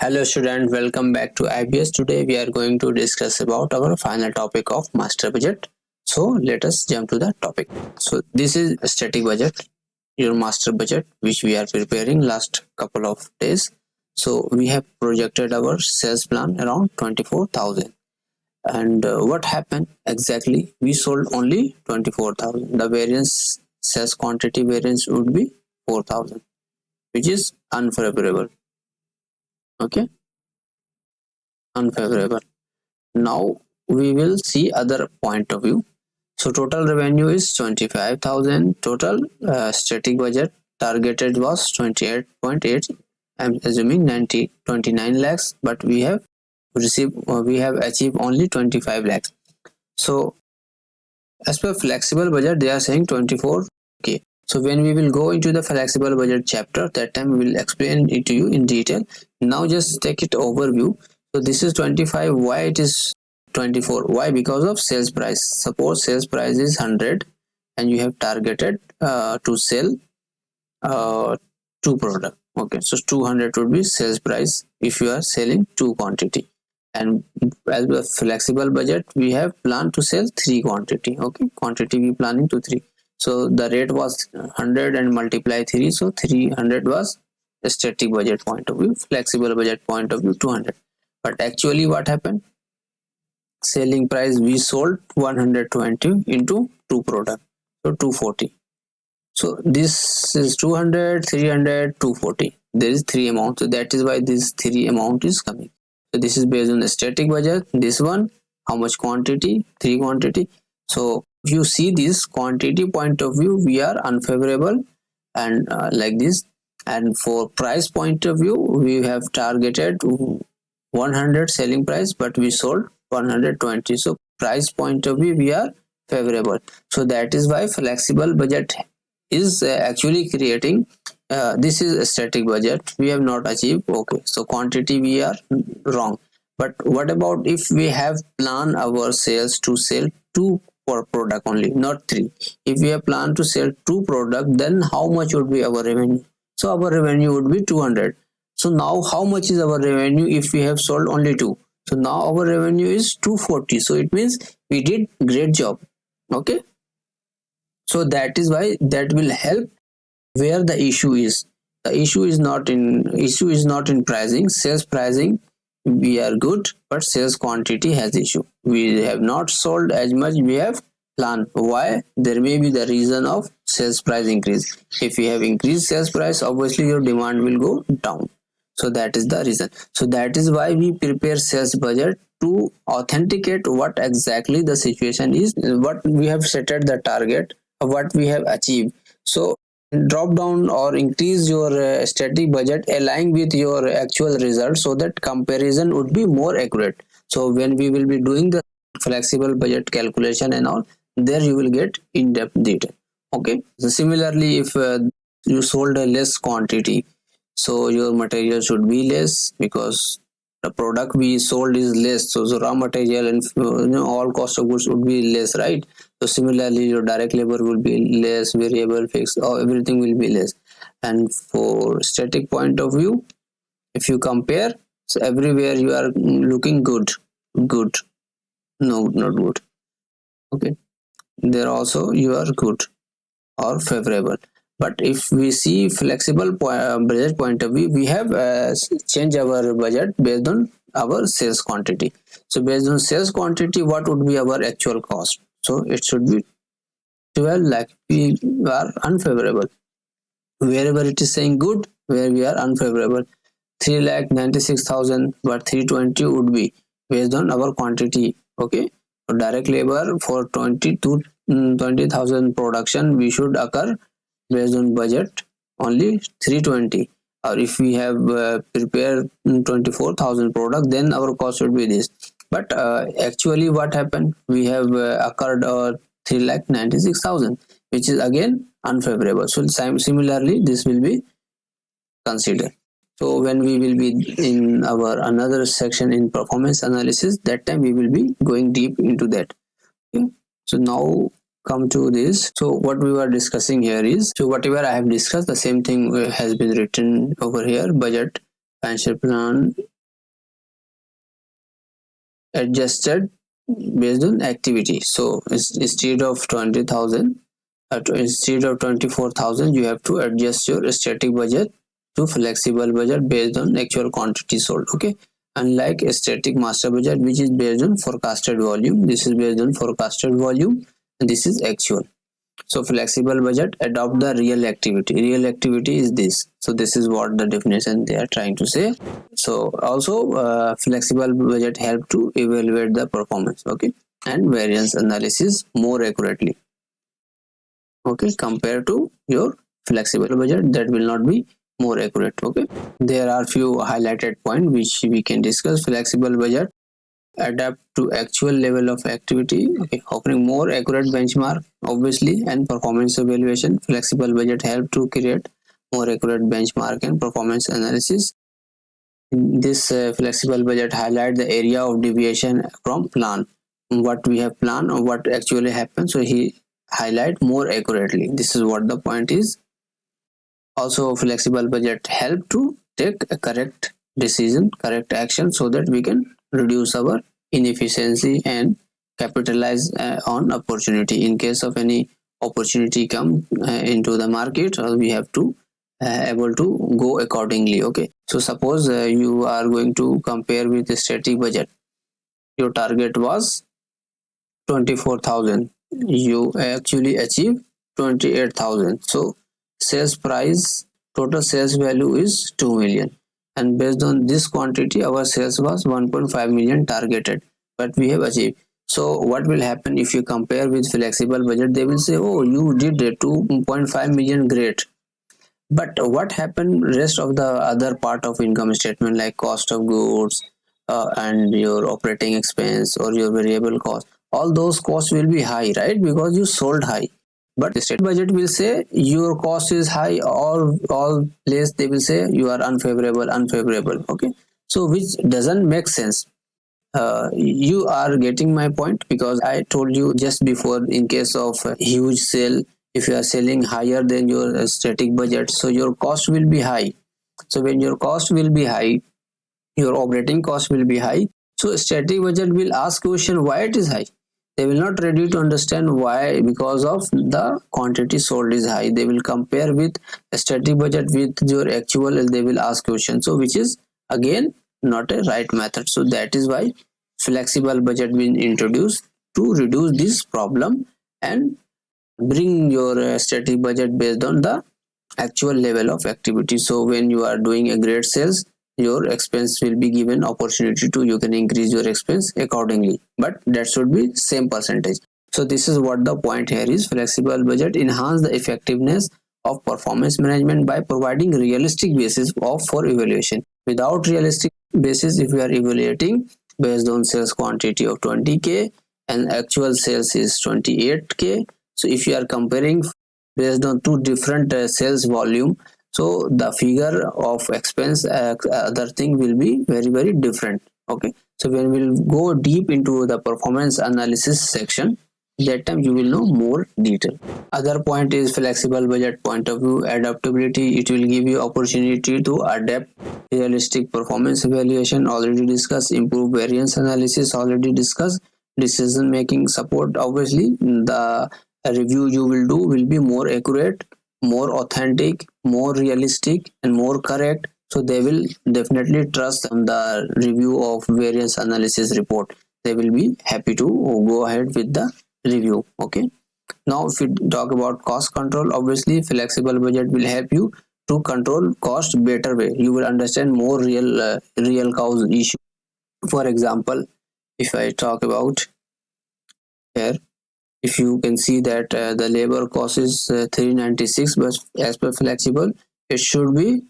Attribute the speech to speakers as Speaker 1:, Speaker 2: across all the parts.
Speaker 1: Hello student, welcome back to IBS. Today we are going to discuss about our final topic of master budget. So let us jump to the topic. So this is a static budget, your master budget, which we are preparing last couple of days. So we have projected our sales plan around 24,000. And what happened exactly? We sold only 24,000. The variance, sales quantity variance would be 4,000, which is unfavorable. Okay, unfavorable. Now we will see other point of view. So total revenue is 25,000. Total static budget targeted was 28.8. I'm assuming 29 lakhs, but we have achieved only 25 lakhs. So as per flexible budget, they are saying 24k. So when we will go into the flexible budget chapter, that time we will explain it to you in detail. Now just take it overview. So this is 25. Why it is 24? Why? Because of sales price. Suppose sales price is 100 and you have targeted to sell two product. Okay, so 200 would be sales price if you are selling two quantity. And as a flexible budget, we have planned to sell three quantity. Okay, quantity we planning to three. So the rate was 100 and multiply 3, so 300 was a static budget point of view. Flexible budget point of view 200. But actually what happened? Selling price we sold 120 into two product, so 240. So this is 200, 300, 240. There is three amount, so that is why this three amount is coming. So this is based on the static budget. This one, how much quantity? Three quantity. So if you see this quantity point of view, we are unfavorable and like this. And for price point of view, we have targeted 100 selling price, but we sold 120. So price point of view, we are favorable. So that is why flexible budget is actually creating this is a static budget we have not achieved. Okay, so quantity we are wrong. But what about if we have planned our sales to sell two per product only, not three? If we have planned to sell two product, then how much would be our revenue? So our revenue would be 200. So now how much is our revenue if we have sold only two? So now our revenue is 240. So it means we did great job. Okay, so that is why that will help. Where the issue is, the issue is not in pricing. Sales pricing we are good, but sales quantity has issue. We have not sold as much we have planned. Why? There may be the reason of sales price increase. If you have increased sales price, obviously your demand will go down. So that is the reason. So that is why we prepare sales budget to authenticate what exactly the situation is, what we have set at the target, what we have achieved. So drop down or increase your static budget align with your actual results, so that comparison would be more accurate. So when we will be doing the flexible budget calculation and all, there you will get in-depth detail. Okay, so similarly, if you sold a less quantity, so your material should be less because the product we sold is less. So the raw material and all cost of goods would be less, right? So similarly, your direct labor will be less, variable, fixed, or everything will be less. And for static point of view, if you compare, so everywhere you are looking good, good, no, not good. Okay, there also you are good or favorable. But if we see flexible budget point of view, we have changed our budget based on our sales quantity. So based on sales quantity, what would be our actual cost? So it should be 12 lakh. We are unfavorable. Wherever it is saying good, where we are unfavorable. 3,96,000, but 320 would be based on our quantity. Okay, so direct labor for 20,000 production, we should occur based on budget only 320. Or if we have prepared 24,000 product, then our cost would be this. But actually what happened, we have occurred 3,96,000, which is again unfavorable. So similarly this will be considered. So when we will be in our another section in performance analysis, that time we will be going deep into that. Okay, so now come to this. So what we were discussing here is, so whatever I have discussed, the same thing has been written over here. Budget, financial plan, adjusted based on activity. So instead of 20,000, instead of 24,000, you have to adjust your static budget to flexible budget based on actual quantity sold. Okay, unlike a static master budget which is based on forecasted volume, this is based on forecasted volume and this is actual. So flexible budget adopt the real activity. Real activity is this. So this is what the definition they are trying to say. So also flexible budget help to evaluate the performance, okay, and variance analysis more accurately, okay, compared to your flexible budget that will not be more accurate. Okay, there are few highlighted points which we can discuss. Flexible budget adapt to actual level of activity, okay, offering more accurate benchmark obviously and performance evaluation. Flexible budget help to create more accurate benchmark and performance analysis. This flexible budget highlight the area of deviation from plan, what we have planned or what actually happened, so he highlight more accurately. This is what the point is. Also flexible budget help to take a correct decision, correct action, so that we can reduce our inefficiency and capitalize on opportunity. In case of any opportunity come into the market, we have to able to go accordingly. Okay, so suppose you are going to compare with the static budget. Your target was 24,000, you actually achieve 28,000. So sales price, total sales value is 2 million, and based on this quantity our sales was 1.5 million targeted, but we have achieved. So what will happen if you compare with flexible budget? They will say, oh, you did 2.5 million, great, but what happened rest of the other part of income statement like cost of goods and your operating expense or your variable cost, all those costs will be high, right? Because you sold high. But the state budget will say your cost is high, all place they will say you are unfavorable. Okay, so which doesn't make sense. You are getting my point, because I told you just before, in case of a huge sale, if you are selling higher than your static budget, so your cost will be high. So when your cost will be high, your operating cost will be high. So static budget will ask question why it is high. They will not ready to understand why, because of the quantity sold is high. They will compare with a static budget with your actual and they will ask question, so which is again not a right method. So that is why flexible budget been introduced to reduce this problem and bring your static budget based on the actual level of activity. So when you are doing a great sales, your expense will be given opportunity to, you can increase your expense accordingly, but that should be same percentage. So this is what the point here is. Flexible budget enhance the effectiveness of performance management by providing realistic basis of for evaluation. Without realistic basis, if we are evaluating based on sales quantity of 20k and actual sales is 28k, so if you are comparing based on two different sales volume, so the figure of expense other thing will be very different. Okay, so when we'll go deep into the performance analysis section, that time you will know more detail. Other point is flexible budget point of view, adaptability. It will give you opportunity to adapt. Realistic performance evaluation already discussed. Improve variance analysis already discussed. Decision making support, obviously the review you will do will be more accurate, more authentic, more realistic and more correct. So they will definitely trust the review of variance analysis report. They will be happy to go ahead with the review. Okay, now if we talk about cost control, obviously flexible budget will help you to control cost better way. You will understand more real cause issue. For example, if I talk about here, if you can see that the labor cost is 396, but as per flexible it should be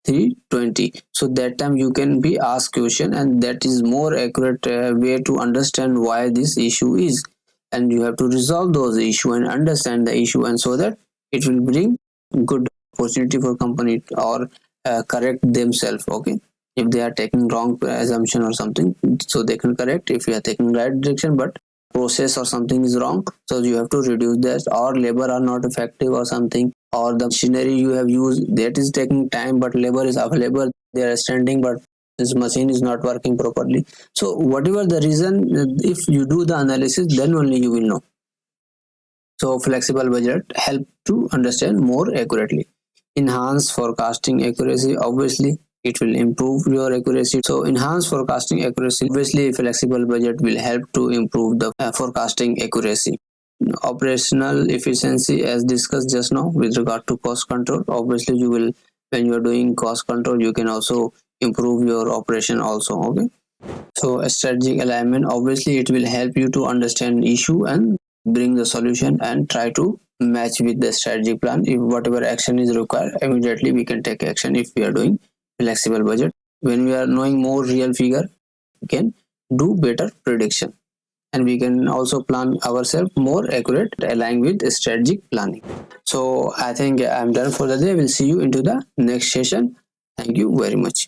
Speaker 1: 320. So that time you can be asked question, and that is more accurate way to understand why this issue is, and you have to resolve those issue and understand the issue, and so that it will bring good opportunity for company or correct themselves. Okay, if they are taking wrong assumption or something, so they can correct. If you are taking right direction but process or something is wrong, so you have to reduce that, or labor are not effective or something, or the machinery you have used that is taking time but labor is available, they are standing but this machine is not working properly. So whatever the reason, if you do the analysis, then only you will know. So flexible budget help to understand more accurately. Enhance forecasting accuracy, obviously it will improve your accuracy. So enhance forecasting accuracy, obviously flexible budget will help to improve the forecasting accuracy. Operational efficiency, as discussed just now with regard to cost control, obviously you will, when you are doing cost control, you can also improve your operation also. Okay, so a strategic alignment, obviously it will help you to understand issue and bring the solution and try to match with the strategic plan. If whatever action is required, immediately we can take action if we are doing flexible budget. When we are knowing more real figure, we can do better prediction, and we can also plan ourselves more accurate aligned with strategic planning. So I think I'm done for the day. We'll see you into the next session. Thank you very much.